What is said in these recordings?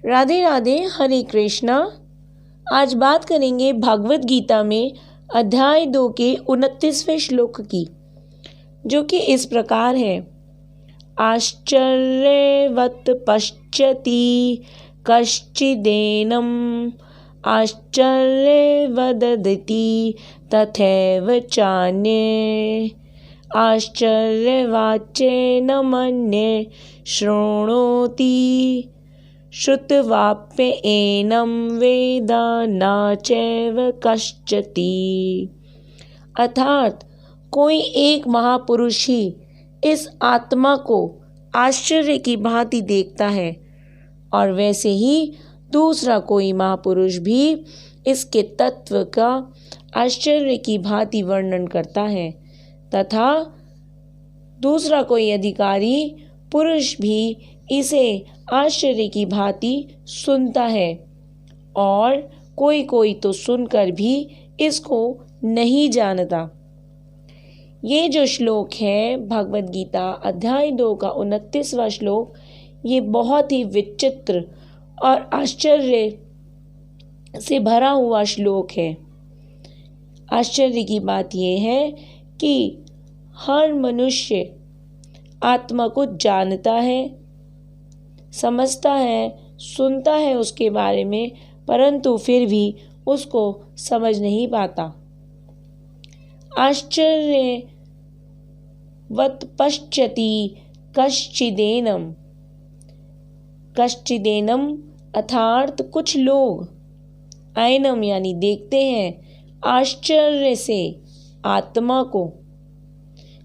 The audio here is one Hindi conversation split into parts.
राधे राधे, हरे कृष्णा। आज बात करेंगे भगवत गीता में अध्याय 2 के 29वें श्लोक की, जो कि इस प्रकार है। आश्चर्यवत् पश्यति कश्चिदेनम् आश्चर्यवदति तथैव चान्ये आश्चर्यवाच्येन मन्ये शृणोति श्रुत्वाप्येनं वेद न चैव कश्चित्। अर्थात कोई एक महापुरुष ही इस आत्मा को आश्चर्य की भांति देखता है और वैसे ही दूसरा कोई महापुरुष भी इसके तत्व का आश्चर्य की भांति वर्णन करता है, तथा दूसरा कोई अधिकारी पुरुष भी इसे आश्चर्य की भांति सुनता है और कोई कोई तो सुनकर भी इसको नहीं जानता। ये जो श्लोक है भगवत गीता अध्याय 2 का 29वां श्लोक, ये बहुत ही विचित्र और आश्चर्य से भरा हुआ श्लोक है। आश्चर्य की बात यह है कि हर मनुष्य आत्मा को जानता है, समझता है, सुनता है उसके बारे में, परंतु फिर भी उसको समझ नहीं पाता। आश्चर्यवत् पश्यति कश्चिदेनम्। कश्चिदेनम् अर्थात कुछ लोग, ऐनम यानी देखते हैं, आश्चर्य से आत्मा को।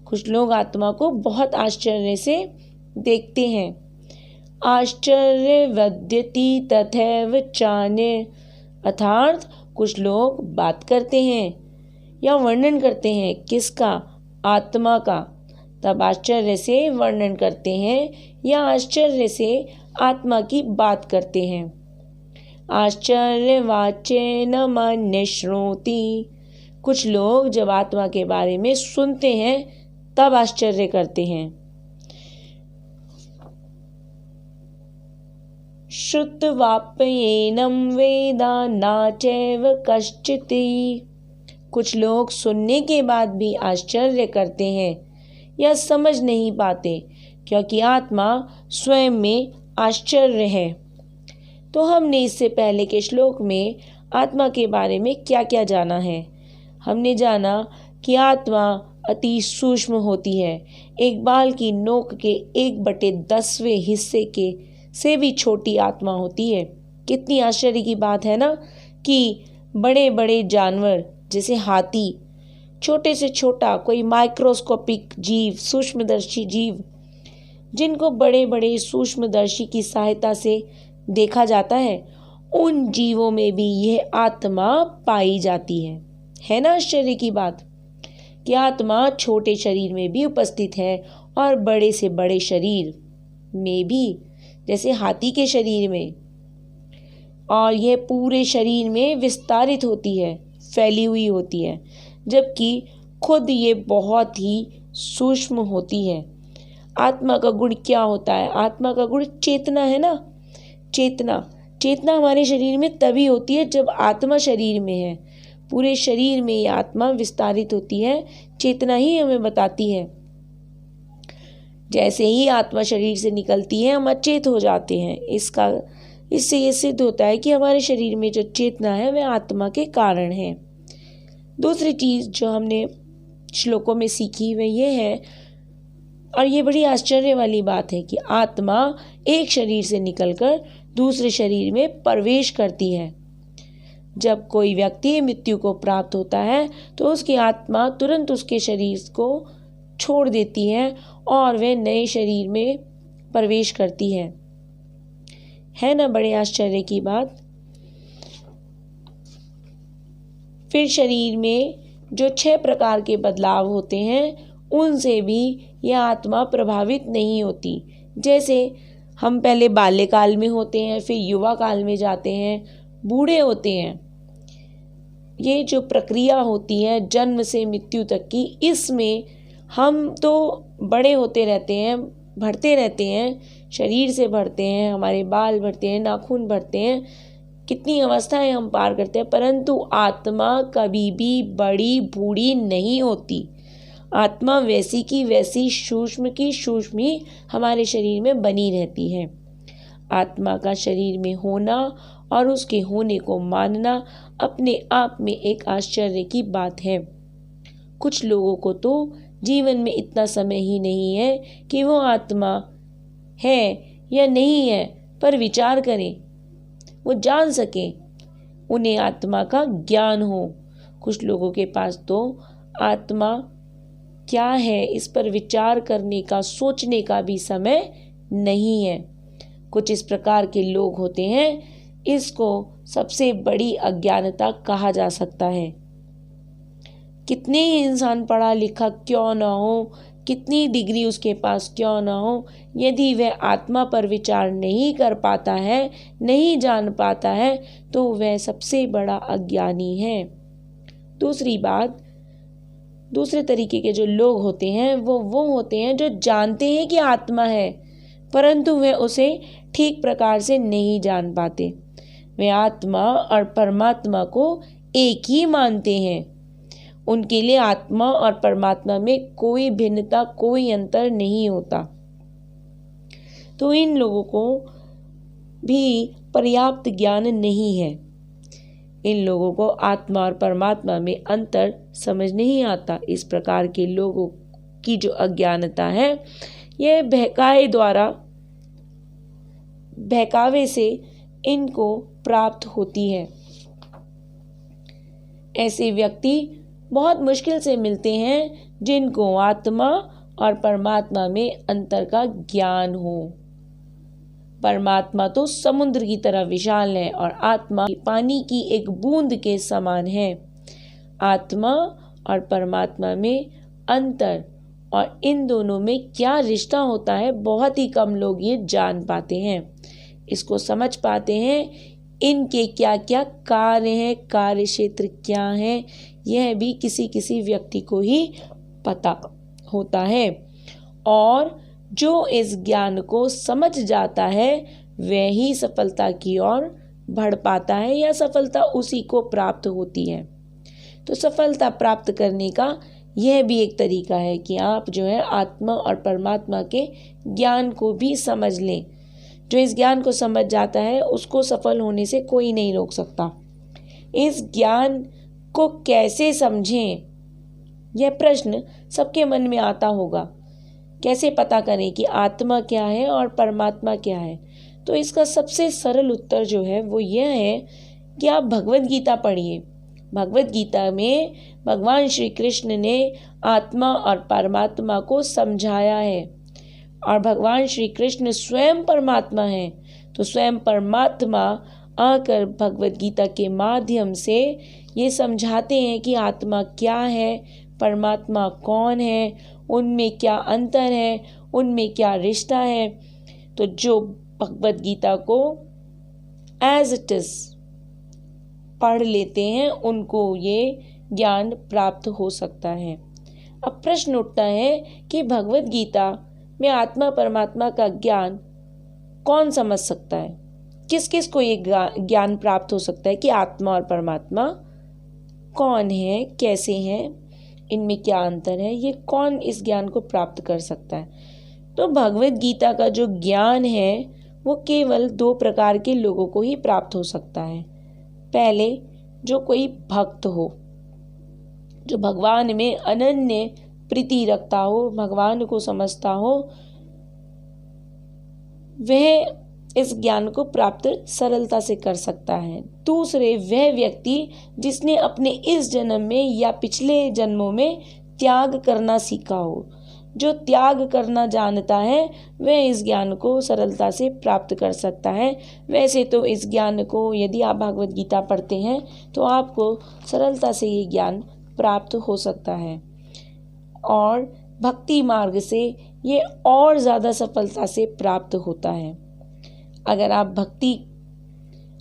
कुछ लोग आत्मा को बहुत आश्चर्य से देखते हैं। आश्चर्यवद्यति तथैव चान्ये अर्थात कुछ लोग बात करते हैं या वर्णन करते हैं, किसका? आत्मा का। तब आश्चर्य से वर्णन करते हैं या आश्चर्य से आत्मा की बात करते हैं। आश्चर्यवाच्येन मन्ये शृणोति। कुछ लोग जब आत्मा के बारे में सुनते हैं तब आश्चर्य करते हैं। श्रुत्वाप्येनं वेद न चैव कश्चित्। कुछ लोग सुनने के बाद भी आश्चर्य करते हैं या समझ नहीं पाते, क्योंकि आत्मा स्वयं में आश्चर्य है। तो हमने इससे पहले के श्लोक में आत्मा के बारे में क्या क्या जाना है। हमने जाना कि आत्मा अति सूक्ष्म होती है, एक बाल की नोक के 1/10वें हिस्से के से भी छोटी आत्मा होती है। कितनी आश्चर्य की बात है ना, कि बड़े बड़े जानवर जैसे हाथी, छोटे से छोटा कोई माइक्रोस्कोपिक जीव, सूक्ष्मदर्शी जीव, जिनको बड़े बड़े सूक्ष्मदर्शी की सहायता से देखा जाता है, उन जीवों में भी यह आत्मा पाई जाती है ना। आश्चर्य की बात कि आत्मा छोटे शरीर में भी उपस्थित है और बड़े से बड़े शरीर में भी, जैसे हाथी के शरीर में, और यह पूरे शरीर में विस्तारित होती है, फैली हुई होती है, जबकि खुद ये बहुत ही सूक्ष्म होती है। आत्मा का गुण क्या होता है? आत्मा का गुण चेतना है ना। चेतना हमारे शरीर में तभी होती है जब आत्मा शरीर में है। पूरे शरीर में ये आत्मा विस्तारित होती है, चेतना ही हमें बताती है। जैसे ही आत्मा शरीर से निकलती है हम अचेत हो जाते हैं। इससे ये सिद्ध होता है कि हमारे शरीर में जो चेतना है वह आत्मा के कारण है। दूसरी चीज़ जो हमने श्लोकों में सीखी वह ये है, और ये बड़ी आश्चर्य वाली बात है, कि आत्मा एक शरीर से निकलकर दूसरे शरीर में प्रवेश करती है। जब कोई व्यक्ति मृत्यु को प्राप्त होता है तो उसकी आत्मा तुरंत उसके शरीर को छोड़ देती है और वह नए शरीर में प्रवेश करती है ना। बड़े आश्चर्य की बात। फिर शरीर में जो 6 प्रकार के बदलाव होते हैं उनसे भी यह आत्मा प्रभावित नहीं होती। जैसे हम पहले बाल्यकाल में होते हैं, फिर युवा काल में जाते हैं, बूढ़े होते हैं। ये जो प्रक्रिया होती है जन्म से मृत्यु तक की, इसमें हम तो बड़े होते रहते हैं, बढ़ते रहते हैं, शरीर से बढ़ते हैं, हमारे बाल बढ़ते हैं, नाखून बढ़ते हैं, कितनी अवस्थाएं हम पार करते हैं, परंतु आत्मा कभी भी बड़ी बूढ़ी नहीं होती। आत्मा वैसी की वैसी सूक्ष्म की सूक्ष्म ही हमारे शरीर में बनी रहती है। आत्मा का शरीर में होना और उसके होने को मानना अपने आप में एक आश्चर्य की बात है। कुछ लोगों को तो जीवन में इतना समय ही नहीं है कि वो आत्मा है या नहीं है पर विचार करें, वो जान सके, उन्हें आत्मा का ज्ञान हो। कुछ लोगों के पास तो आत्मा क्या है इस पर विचार करने का, सोचने का भी समय नहीं है। कुछ इस प्रकार के लोग होते हैं, इसको सबसे बड़ी अज्ञानता कहा जा सकता है। कितने ही इंसान पढ़ा लिखा क्यों ना हो, कितनी डिग्री उसके पास क्यों ना हो, यदि वह आत्मा पर विचार नहीं कर पाता है, नहीं जान पाता है, तो वह सबसे बड़ा अज्ञानी है। दूसरी बात, दूसरे तरीके के जो लोग होते हैं वो होते हैं जो जानते हैं कि आत्मा है, परंतु वे उसे ठीक प्रकार से नहीं जान पाते। वे आत्मा और परमात्मा को एक ही मानते हैं। उनके लिए आत्मा और परमात्मा में कोई भिन्नता, कोई अंतर नहीं होता। तो इन लोगों को भी पर्याप्त ज्ञान नहीं है। इन लोगों को आत्मा और परमात्मा में अंतर समझ नहीं आता। इस प्रकार के लोगों की जो अज्ञानता है, यह बहकावे से इनको प्राप्त होती है। ऐसे व्यक्ति बहुत मुश्किल से मिलते हैं जिनको आत्मा और परमात्मा में अंतर का ज्ञान हो। परमात्मा तो समुद्र की तरह विशाल है और आत्मा पानी की एक बूंद के समान है। आत्मा और परमात्मा में अंतर और इन दोनों में क्या रिश्ता होता है, बहुत ही कम लोग ये जान पाते हैं, इसको समझ पाते हैं। इनके क्या क्या कार्य हैं, कार्य क्षेत्र क्या है, यह भी किसी किसी व्यक्ति को ही पता होता है। और जो इस ज्ञान को समझ जाता है वह ही सफलता की ओर बढ़ पाता है या सफलता उसी को प्राप्त होती है। तो सफलता प्राप्त करने का यह भी एक तरीका है कि आप जो है आत्मा और परमात्मा के ज्ञान को भी समझ लें। जो इस ज्ञान को समझ जाता है उसको सफल होने से कोई नहीं रोक सकता। इस ज्ञान को कैसे समझें, यह प्रश्न सबके मन में आता होगा। कैसे पता करें कि आत्मा क्या है और परमात्मा क्या है? तो इसका सबसे सरल उत्तर जो है वो यह है कि आप भगवत गीता पढ़िए। भगवत गीता में भगवान श्री कृष्ण ने आत्मा और परमात्मा को समझाया है और भगवान श्री कृष्ण स्वयं परमात्मा है। तो स्वयं परमात्मा आकर भगवत गीता के माध्यम से ये समझाते हैं कि आत्मा क्या है, परमात्मा कौन है, उनमें क्या अंतर है, उनमें क्या रिश्ता है। तो जो भगवत गीता को एज इट इज पढ़ लेते हैं उनको ये ज्ञान प्राप्त हो सकता है। अब प्रश्न उठता है कि भगवत गीता में आत्मा परमात्मा का ज्ञान कौन समझ सकता है? किस किस को ये ज्ञान प्राप्त हो सकता है कि आत्मा और परमात्मा कौन है, कैसे हैं, इनमें क्या अंतर है, ये कौन इस ज्ञान को प्राप्त कर सकता है? तो भगवत गीता का जो ज्ञान है वो केवल 2 प्रकार के लोगों को ही प्राप्त हो सकता है। पहले, जो कोई भक्त हो, जो भगवान में अनन्य प्रीति रखता हो, भगवान को समझता हो, वह इस ज्ञान को प्राप्त सरलता से कर सकता है। दूसरे, वह व्यक्ति जिसने अपने इस जन्म में या पिछले जन्मों में त्याग करना सीखा हो। जो त्याग करना जानता है वह इस ज्ञान को सरलता से प्राप्त कर सकता है। वैसे तो इस ज्ञान को यदि आप भगवत गीता पढ़ते हैं तो आपको सरलता से ये ज्ञान प्राप्त हो सकता है और भक्ति मार्ग से ये और ज़्यादा सफलता से प्राप्त होता है। अगर आप भक्ति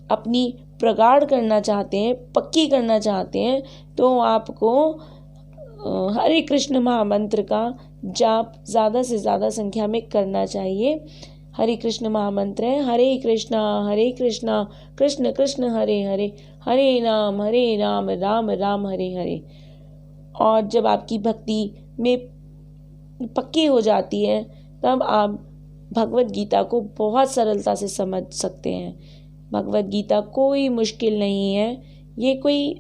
अपनी प्रगाढ़ करना चाहते हैं, पक्की करना चाहते हैं, तो आपको हरे कृष्ण महामंत्र का जाप ज़्यादा से ज़्यादा संख्या में करना चाहिए। हरे कृष्ण महामंत्र है, हरे कृष्णा कृष्ण कृष्ण हरे हरे, हरे राम राम राम हरे हरे। और जब आपकी भक्ति में पक्की हो जाती है तब आप भगवत गीता को बहुत सरलता से समझ सकते हैं। भगवत गीता कोई मुश्किल नहीं है, ये कोई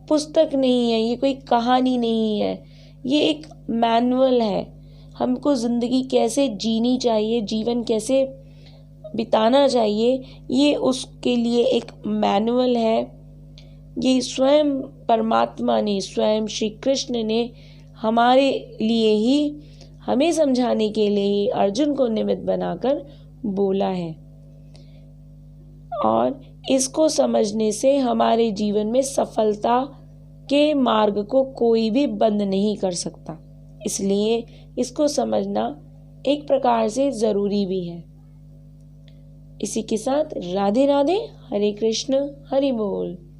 पुस्तक नहीं है, ये कोई कहानी नहीं है, ये एक मैनुअल है। हमको ज़िंदगी कैसे जीनी चाहिए, जीवन कैसे बिताना चाहिए, ये उसके लिए एक मैनुअल है। ये स्वयं परमात्मा ने, स्वयं श्री कृष्ण ने हमारे लिए ही, हमें समझाने के लिए ही अर्जुन को निमित्त बनाकर बोला है। और इसको समझने से हमारे जीवन में सफलता के मार्ग को कोई भी बंद नहीं कर सकता। इसलिए इसको समझना एक प्रकार से ज़रूरी भी है। इसी के साथ राधे राधे, हरे कृष्ण, हरि बोल।